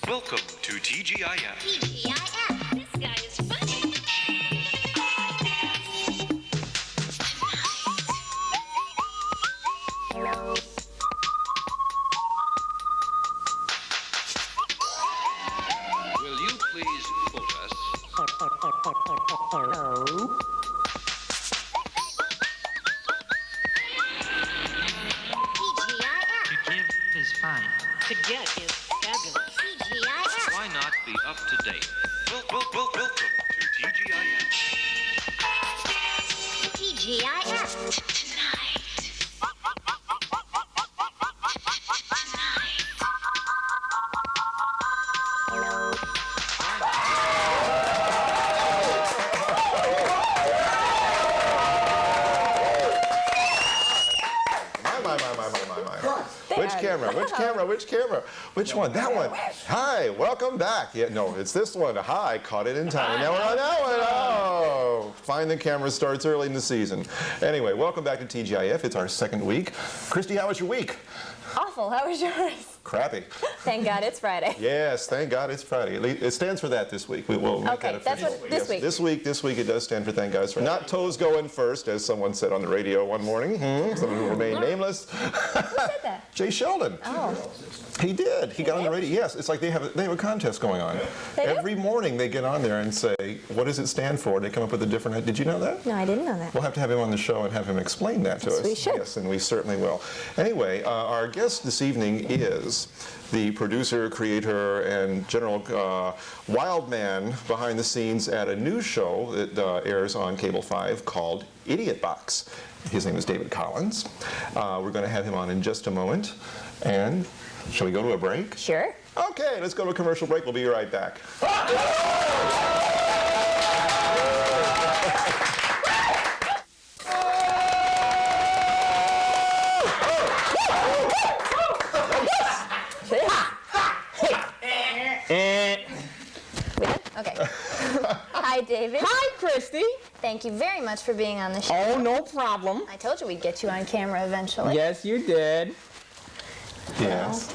Welcome to TGIF. TGIF. This guy is funny. Will you please quote us? TGIF. To give is fine. To get is fabulous. TGIF. Why not be up to date? Welcome to TGIF. TGIF. Which camera? Which one? That one. Hi, welcome back. Yeah, no, it's this one. Hi, caught it in time. Now we're on that one. Oh, find the camera starts early in the season. Anyway, welcome back to TGIF. It's our second week. Christy, how was your week? Awful. How was yours? Crappy. Thank God it's Friday. Yes, thank God it's Friday. It stands for that this week. We will make Okay, that that's official. what this week. This week it does stand for thank God it's Friday. Not toes going first, as someone said on the radio one morning. Someone who remained nameless. Who said that? Jay Sheldon. Oh. He did. He got on the radio. Yes, it's like they have a contest going on. They do? Every morning they get on there and say, what does it stand for? They come up with a different. Did you know that? No, I didn't know that. We'll have to have him on the show and have him explain that to Yes, us. we should. Yes, and we certainly will. Anyway, our guest this evening is the producer, creator, and general wild man behind the scenes at a news show that airs on Cable 5 called Idiot Box. His name is David Collins. We're going to have him on in just a moment. And shall we go to a break? Sure. Okay, let's go to a commercial break. We'll be right back. We done? Okay. Hi, David. Hi, Christy. Thank you very much for being on the show. Oh, no problem. I told you we'd get you on camera eventually. Yes, you did. Yes.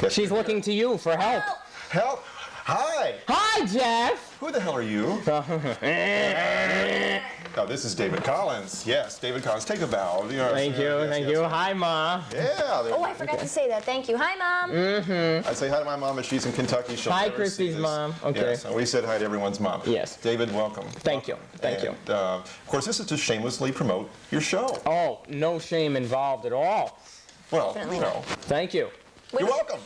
She's looking to you for help. Help! Hi! Hi, Jeff. Who the hell are you? Oh, this is David Collins. Yes, David Collins. Take a bow. Thank you, thank you. Hi, Ma. Yeah. Oh, I forgot to say that. Thank you. Hi, Mom. I'd say hi to my mom, but she's in Kentucky. She'll Hi, never see Christy's this. mom. Okay. Yes, and we said hi to everyone's mom. Yes. David, welcome. Thank you. Thank you. Of course, this is to shamelessly promote your show. Oh, no shame involved at all. Well, Definitely you know. Thank you. You're welcome.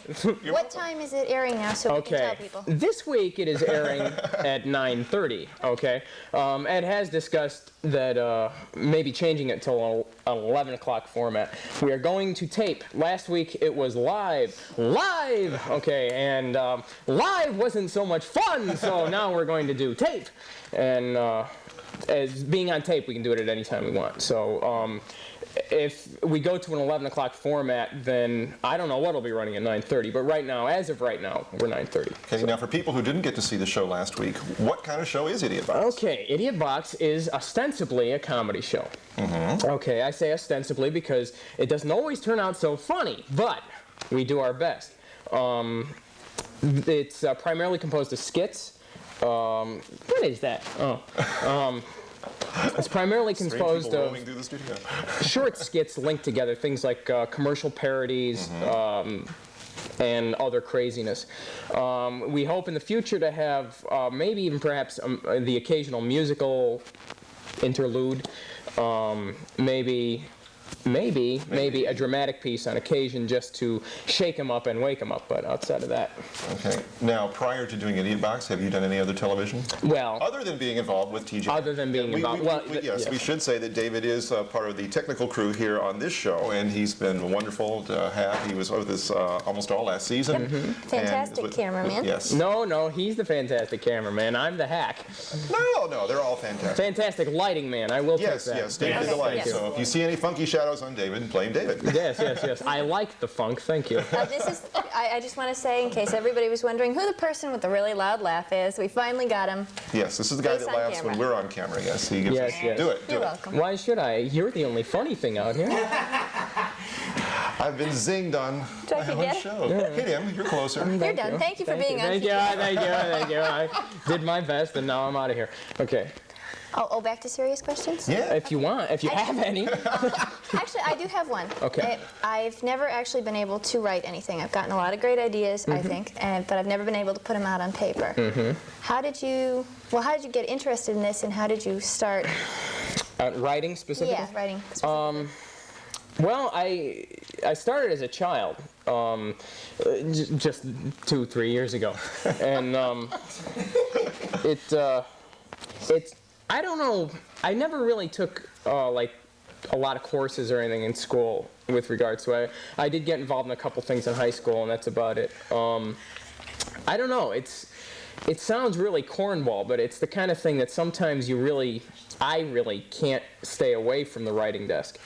You're What welcome. time is it airing now so we can tell Okay. people? This week it is airing at 9:30. Okay. Ed has discussed that maybe changing it to an 11 o'clock format. We are going to tape. Last week it was live. Okay, and live wasn't so much fun, so now we're going to do tape. And as being on tape, we can do it at any time we want. So if we go to an 11 o'clock format, then I don't know what will be running at 9:30. But right now, as of right now, we're 9:30. Okay, now for people who didn't get to see the show last week, what kind of show is Idiot Box? Okay, Idiot Box is ostensibly a comedy show. Okay, I say ostensibly because it doesn't always turn out so funny, but we do our best. It's primarily composed of skits. What is that? It's primarily composed of roaming through the studio. short skits linked together, things like commercial parodies and other craziness. We hope in the future to have maybe even perhaps the occasional musical interlude, maybe a dramatic piece on occasion just to shake 'em up and wake 'em up, but outside of that. Okay. Now, prior to doing Idiot Box, have you done any other television? Well, Other than being involved with TGIF. Other than being involved- well, yes, yes. we should say that David is part of the technical crew here on this show, and he's been wonderful to have. He was with us almost all last season. and Fantastic with- cameraman. Yes. no, he's the fantastic cameraman. I'm the hack. No, they're all fantastic. Fantastic lighting man. I will Yes, take that. yes, David did the light. yes. So if you see any funky shadows on David and blame David. Yes, yes, yes. I like the funk. Thank you. I just want to say, in case everybody was wondering who the person with the really loud laugh is, we finally got him. Yes, this is the guy Face that on laughs when camera. we're on camera. Yes, he gives Yes, us. yes. Do it. Do You're it. welcome. Why should I? You're the only funny thing out here. I've been zinged on Do I my own forget? show. Hit him. You're closer. You're done. Thank you for being on. Thank you, thank you, thank you. I did my best, and now I'm out of here. Okay. Oh, back to serious questions? Yeah. If you want, if you have any. Actually, I do have one. Okay. I've never actually been able to write anything. I've gotten a lot of great ideas, I think, but I've never been able to put them out on paper. How did you get interested in this, and how did you start? Writing specifically? Yeah, writing specifically. Well, I started as a child, just 2-3 years ago, and it's I don't know. I never really took like a lot of courses or anything in school with regards to it. I did get involved in a couple things in high school, and that's about it. I don't know. It sounds really cornball, but it's the kind of thing that sometimes I really can't stay away from the writing desk.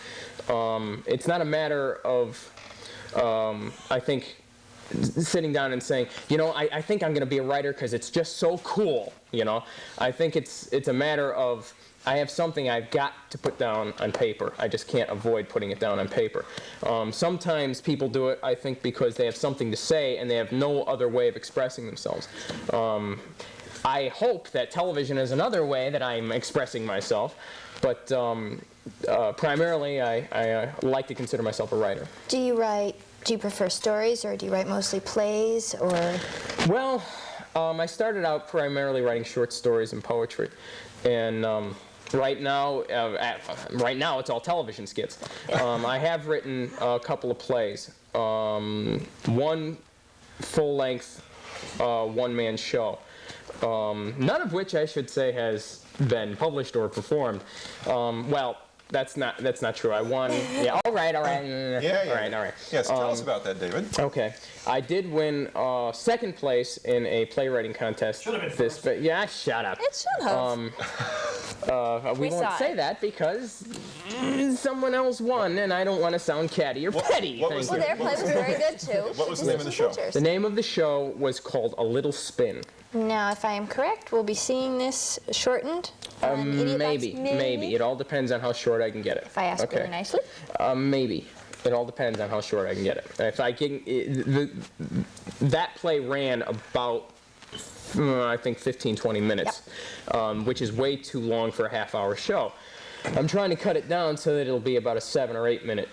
It's not a matter of, I think, sitting down and saying, I think I'm going to be a writer because it's just so cool, I think it's a matter of, I have something I've got to put down on paper. I just can't avoid putting it down on paper. Sometimes people do it, I think, because they have something to say and they have no other way of expressing themselves. I hope that television is another way that I'm expressing myself, but primarily I like to consider myself a writer. Do you prefer stories, or do you write mostly plays, or? Well, I started out primarily writing short stories and poetry, and right now it's all television skits. I have written a couple of plays, one full-length one-man show, none of which I should say has been published or performed. Well, that's not true. I won. Yeah. All right. Yeah. All right. Yes. Tell us about that, David. Okay. I did win second place in a playwriting contest. Should have been first. Yeah. Shut up. It should have. We saw won't say it. that because someone else won, and I don't want to sound catty or petty. what was Thank Well, you. their play was very good too. What was the name of the show? Pictures. The name of the show was called A Little Spin. Now, if I am correct, we'll be seeing this shortened. on Idiot Box, Maybe. It all depends on how short I can get it. If I ask really nicely. Maybe. It all depends on how short I can get it. If I can, that play ran about, I think, 15-20 minutes, which is way too long for a half-hour show. I'm trying to cut it down so that it'll be about a 7 or 8 minute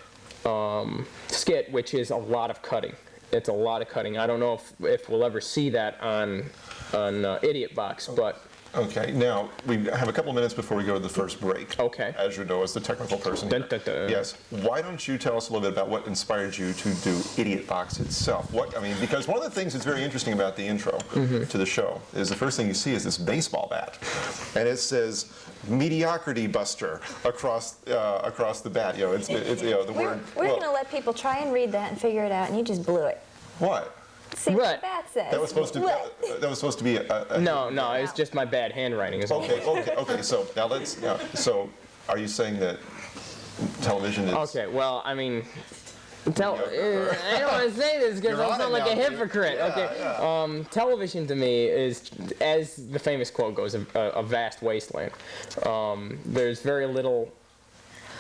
skit, which is a lot of cutting. It's a lot of cutting. I don't know if we'll ever see that on Idiot Box, but. Okay, now we have a couple minutes before we go to the first break. Okay. As you know, as the technical person here. Dun, dun, dun. Yes. Why don't you tell us a little bit about what inspired you to do Idiot Box itself? Because one of the things that's very interesting about the intro to the show is the first thing you see is this baseball bat, and it says "Mediocrity Buster" across the bat. The word. We're going to let people try and read that and figure it out, and you just blew it. What? See what the bat says. That was supposed to. What? That was supposed to be a No, it's just my bad handwriting. Is all. Okay. So now let's. So, are you saying that television is? Okay, well, I mean, I don't want to say this because You're I on sound it like now, a dude. hypocrite. Yeah, Okay, yeah. Television to me is, as the famous quote goes, a vast wasteland. There's very little.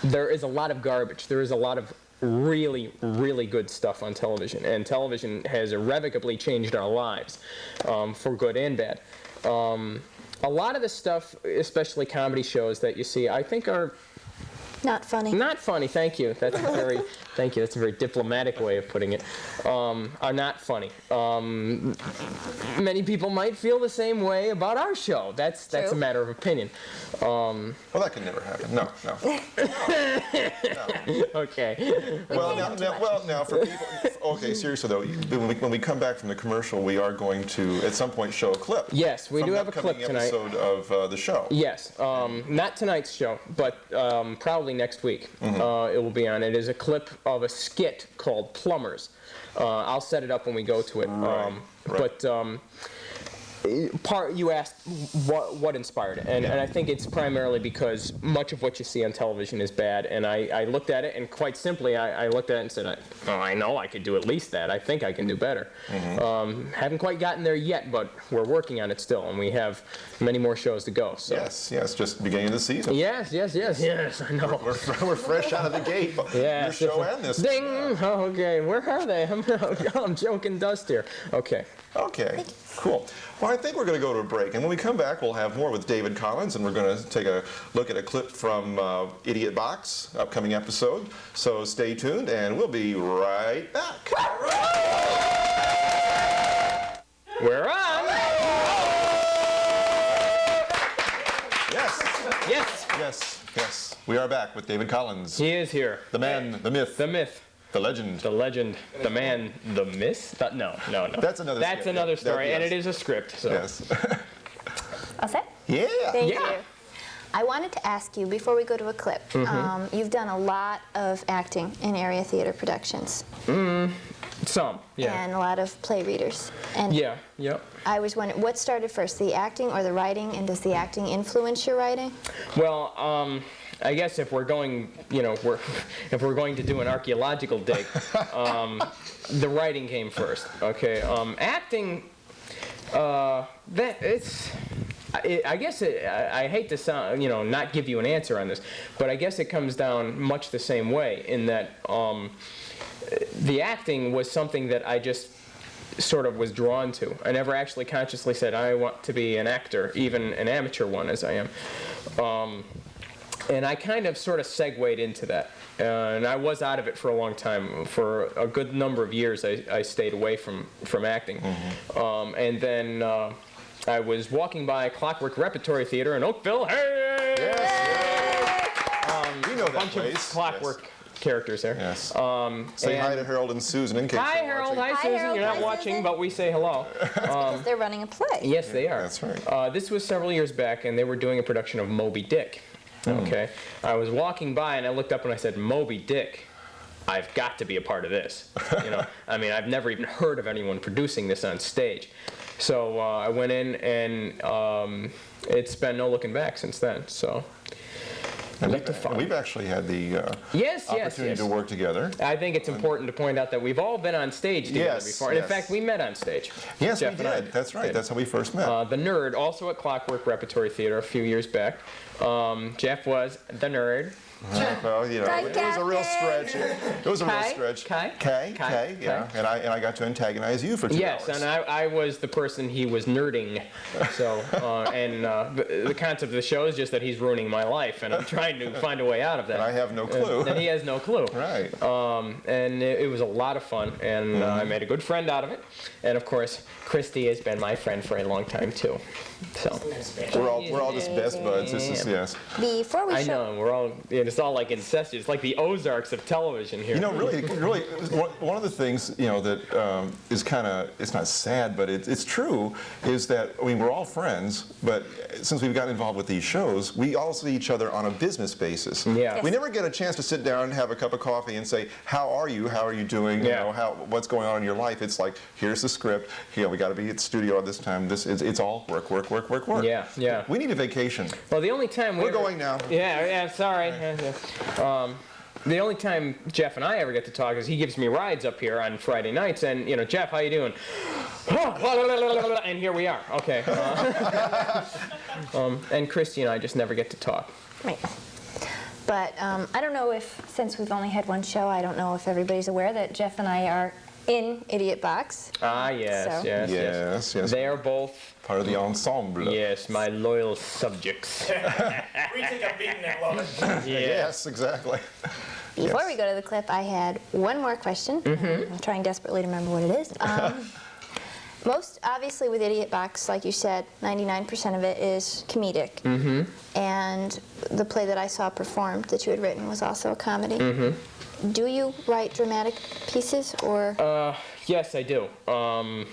There is a lot of garbage. There is a lot of really, really good stuff on television, and television has irrevocably changed our lives, for good and bad. A lot of the stuff, especially comedy shows that you see, I think are Not funny. not funny. Thank you. That's a very diplomatic way of putting it. Are not funny. Many people might feel the same way about our show. That's a True. matter of opinion. Well, that can never happen. No. Okay. Now for people. Okay, seriously though, when we come back from the commercial, we are going to at some point show a clip. Yes, we from do the have a clip upcoming tonight. episode of the show. Yes, not tonight's show, but probably next week it will be on. It is a clip of a skit called Plumbers. I'll set it up when we go to it. Right. But You asked what inspired it, and I think it's primarily because much of what you see on television is bad, and I looked at it, and quite simply I looked at it and said, I know I could do at least that. I think I can do better. Haven't quite gotten there yet, but we're working on it still, and we have many more shows to go. So. Yes, just beginning of the season. Yes, I know. We're fresh out of the gate. Yes. Your show and this. Ding! Oh, okay, where are they? I'm joking dust here. Okay. Okay, cool. Well, I think we're going to go to a break, and when we come back, we'll have more with David Collins, and we're going to take a look at a clip from Idiot Box, upcoming episode. So stay tuned, and we'll be right back. We're on! Yes. We are back with David Collins. He is here. The man, the myth. The myth. The legend. The legend. The man. The myth? No. That's another That's skit, another yeah. story, Yes. and it is a script. So. Yes. All set? Yeah. Thank Yeah. you. I wanted to ask you, before we go to a clip, you've done a lot of acting in area theater productions. Some, yeah. And a lot of play readers. And Yep. I was wondering, what started first, the acting or the writing, and does the acting influence your writing? Well, I guess if we're going, if we're going to do an archaeological dig, the writing came first. Okay. Acting, I guess I hate to sound, not give you an answer on this, but I guess it comes down much the same way in that the acting was something that I just sort of was drawn to. I never actually consciously said I want to be an actor, even an amateur one as I am. And I kind of sort of segued into that. And I was out of it for a long time. For a good number of years, I stayed away from acting. And then I was walking by Clockwork Repertory Theater in Oakville. Hey! We know that Bunch place. of Clockwork characters there. Yes. Say hi to Harold and Susan in case Hi, they're Harold. watching. Hi, Susan. Harold. You're not Hi, watching, Susan. but we say hello. Because they're running a play. Yes, they are. That's right. This was several years back, and they were doing a production of Moby Dick. Okay. I was walking by, and I looked up and I said, Moby Dick. I've got to be a part of this. I mean, I've never even heard of anyone producing this on stage. So I went in, and it's been no looking back since then. So. And we've actually had the opportunity to work together. I think it's important to point out that we've all been on stage together before. And in fact, we met on stage. Yes, Jeff we and I did. That's right. did. That's how we first met. The Nerd, also at Clockwork Repertory Theater a few years back. Jeff was the Nerd. Well, it was a real stretch. It was a real stretch. Kai, yeah. And I got to antagonize you for 2 hours. Yes, and I was the person he was nerding. So, the concept of the show is just that he's ruining my life, and I'm trying to find a way out of that. And I have no clue. And he has no clue. Right. And it was a lot of fun, and I made a good friend out of it. And of course, Christy has been my friend for a long time too. So We're all just best buds. This is, yes. Before we I know, we're all. It's all like incestuous. It's like the Ozarks of television here. Really, one of the things that is kind of, it's not sad, but it's true, is that we're all friends, but since we've gotten involved with these shows, we all see each other on a business basis. Yeah. We never get a chance to sit down and have a cup of coffee and say, "How are you? How are you doing? Yeah. What's going on in your life?" It's like, here's the script. We got to be at the studio at this time. It's all work. Yeah. We need a vacation. Well, the only time We're going now. Yeah. Sorry. The only time Jeff and I ever get to talk is he gives me rides up here on Friday nights, and Jeff, how you doing? And here we are. Okay. And Christy and I just never get to talk. Right. But I don't know if, since we've only had one show, I don't know if everybody's aware that Jeff and I are in Idiot Box. Ah, yes, So- yes. They are both, Part of the ensemble. yes, my loyal subjects. We take a beating and love it. Yes, exactly. Before Yes. we go to the clip, I had one more question. I'm trying desperately to remember what it is. Most obviously with Idiot Box, like you said, 99% of it is comedic. And the play that I saw performed that you had written was also a comedy. Do you write dramatic pieces, or? Yes, I do. I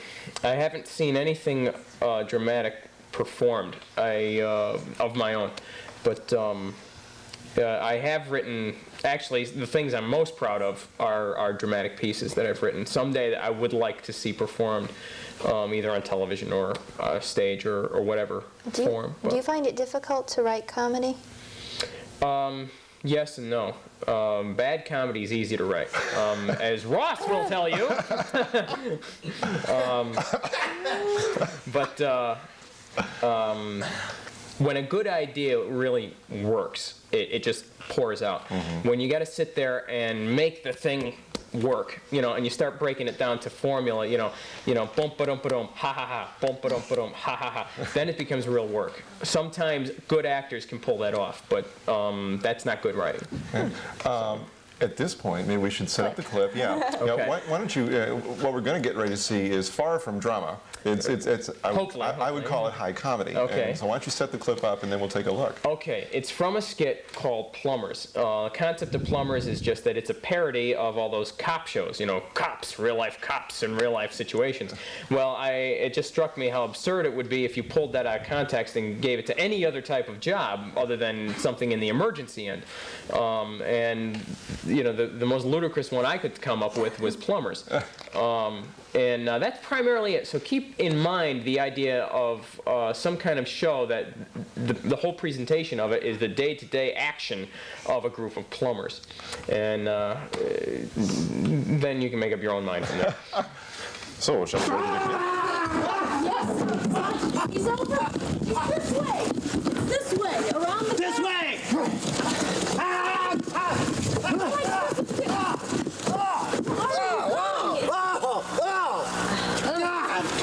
haven't seen anything dramatic performed of my own, but I have written, actually, the things I'm most proud of are dramatic pieces that I've written someday that I would like to see performed, either on television or stage or whatever form. Do you find it difficult to write comedy? Yes and no. Bad comedy is easy to write, as Ross will tell you. But when a good idea really works, it just pours out. When you got to sit there and make the thing work, and you start breaking it down to formula, bum ba dum, ha ha ha, bum ba dum, ha ha ha. Then it becomes real work. Sometimes good actors can pull that off, but that's not good writing. At this point, maybe we should set up the clip. Yeah. Okay. Why don't you? What we're going to get ready to see is far from drama. Hopefully. I would call it high comedy. Okay. And so why don't you set the clip up and then we'll take a look. Okay, it's from a skit called Plumbers. The concept of Plumbers is just that it's a parody of all those cop shows, cops, real-life cops in real-life situations. Well, it just struck me how absurd it would be if you pulled that out of context and gave it to any other type of job other than something in the emergency end. And the most ludicrous one I could come up with was Plumbers. And that's primarily it. So keep in mind the idea of some kind of show that the whole presentation of it is the day-to-day action of a group of plumbers. And then you can make up your own mind from there. So, shall we go to the clip? Yes! He's over! He's this way! This way! Around the This way!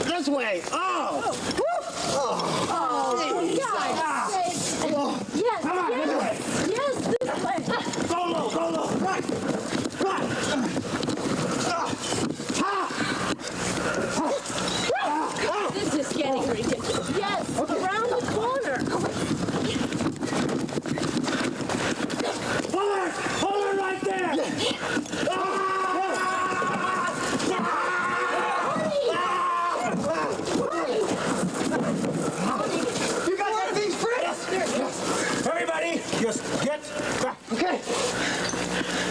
This way! Oh! Yes! Come on, this way! Yes! This way! Go low! Go low! Right! This is getting ridiculous. Yes! Around the corner! Hold her right there! You guys have these free? Yes. Everybody, just get back. Okay.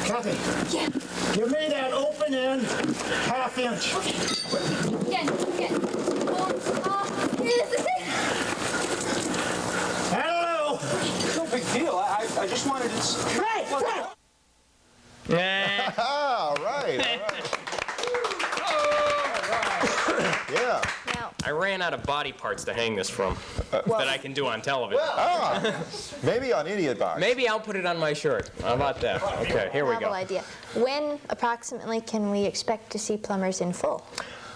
Kathy. Yeah. Give me that open end half inch. Again. Here's the thing. Hello. No big deal. I just wanted to. Right. All right. Yeah. Now, I ran out of body parts to hang this from that I can do on television. Maybe on Idiot Box. Maybe I'll put it on my shirt. How about that? Okay, here we novel go. idea. When approximately can we expect to see Plumbers in full?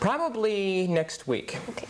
Probably next week. Okay.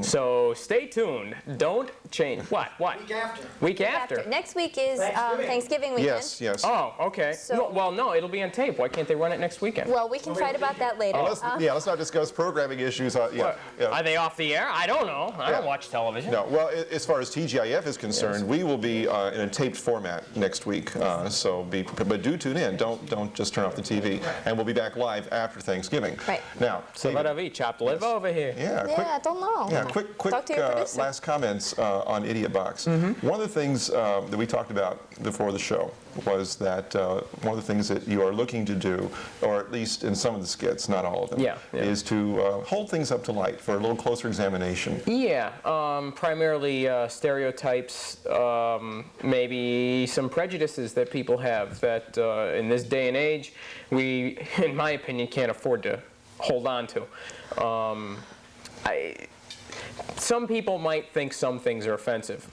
So stay tuned. Don't change. What? Week after. Week after? Next week is Thanksgiving. Thanksgiving weekend. Yes. Oh, okay. So- No, it'll be on tape. Why can't they run it next weekend? Well, we can fight about that later. Let's not discuss programming issues. Yeah. Are they off the air? I don't know. I don't watch television. No, well, as far as TGIF is concerned, we will be in a taped format next week. So be prepared, but do tune in. Don't just turn off the TV, and we'll be back live after Thanksgiving. Right. Now, So David, what have chopped liver over here? yeah, Yeah, quick. I don't know. Yeah, quick Talk to your producer. last comments on Idiot Box. One of the things that we talked about before the show was that one of the things that you are looking to do, or at least in some of the skits, not all of them, Yeah. is to hold things up to light for a little closer examination. Yeah, primarily stereotypes, maybe some prejudices that people have that in this day and age we, in my opinion, can't afford to hold on to. Some people might think some things are offensive.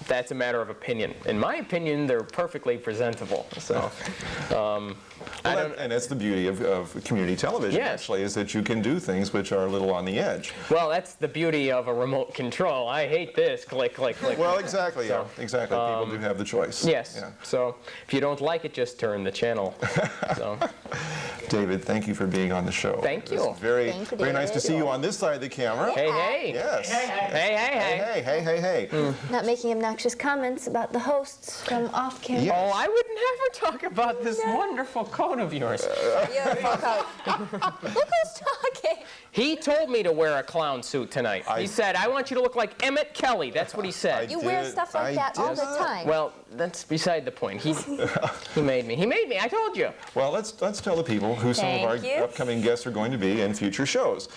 That's a matter of opinion. In my opinion, they're perfectly presentable. So, And that's the beauty of community television, Yes. actually, is that you can do things which are a little on the edge. well, that's the beauty of a remote control. I hate this. Click, click, click. Well, exactly, yeah, exactly. People do have the choice. Yes. Yeah. So if you don't like it, just turn the channel. So. David, thank you for being on the show. Thank you. It's very, Thank you, very nice to David. see you on this side of the camera. Hey, hey. Yes. Hey, hey, hey. Hey. Not making obnoxious comments about the hosts from off camera. Yeah. Oh, I would never talk about this wonderful coat of yours. Beautiful coat. Look who's talking. He told me to wear a clown suit tonight. I- He said, I want you to look like Emmett Kelly. That's what he said. You wear did- stuff like I that all did the not. time. Well, that's beside the point. He made me. He made me. I told you. Well, let's tell the people who some of our Thank you. upcoming guests are going to be in future shows.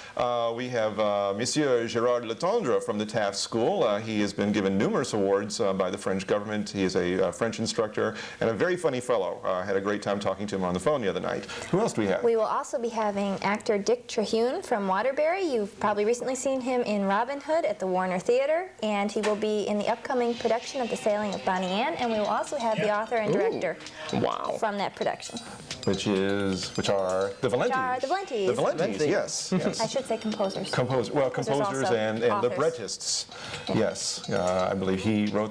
We have Monsieur Gérard Letendre from the Taft School. He has been given numerous awards by the French government. He is a French instructor and a very funny fellow. Had a great time talking to him on the phone the other night. Who else do we have? We will also be having actor Dick Trehune from Waterbury. You've probably recently seen him in Robin Hood at the Warner Theater, and he will be in the upcoming production of The Sailing of Bonnie Ann, and we will also have the author and director Wow. from that production. Which are the Valentis. are the Valentis. The Valentis, Valentis. yes. I should say composers. Composers also and authors. librettists. Yes, I believe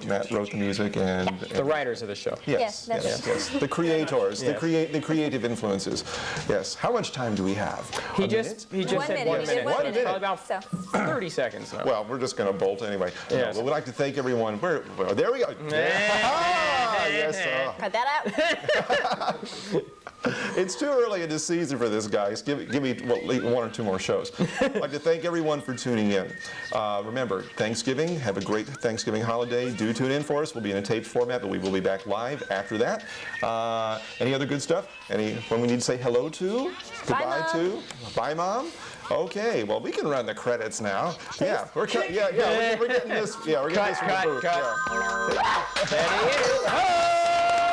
Matt wrote the music and The writers of the show. yes, Yeah, that's yes. The creators, Yes. the creative influences. Yes. How much time do we have? He A just minute? said 1 minute. 1 We did minute. 1 So minute. it's probably about So, 30 seconds now. Well, we're just going to bolt anyway. Yes. No, we'd like to thank everyone. Well, there we go. Ah, yes. cut that out. It's too early in the season for this, guys. Give me 1 or 2 more shows. I'd like to thank everyone for tuning in. Remember, Thanksgiving. Have a great Thanksgiving holiday. Do tune in for us. We'll be in a taped format, but we will be back live after that. Any other good stuff? Anyone we need to say hello to? Goodbye Mom. to? Bye, Mom. Okay, well, we can run the credits now. Yeah, we're getting this. Yeah, we're getting this from the booth. cut. Yeah. There he is.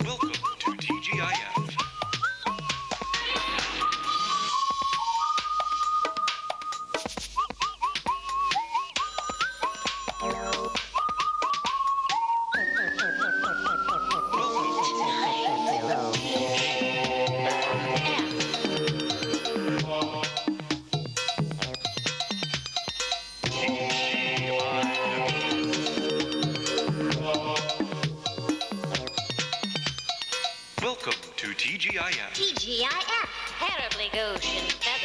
Welcome to TGIF. Welcome to TGIF. TGIF. Terribly gauche in feather.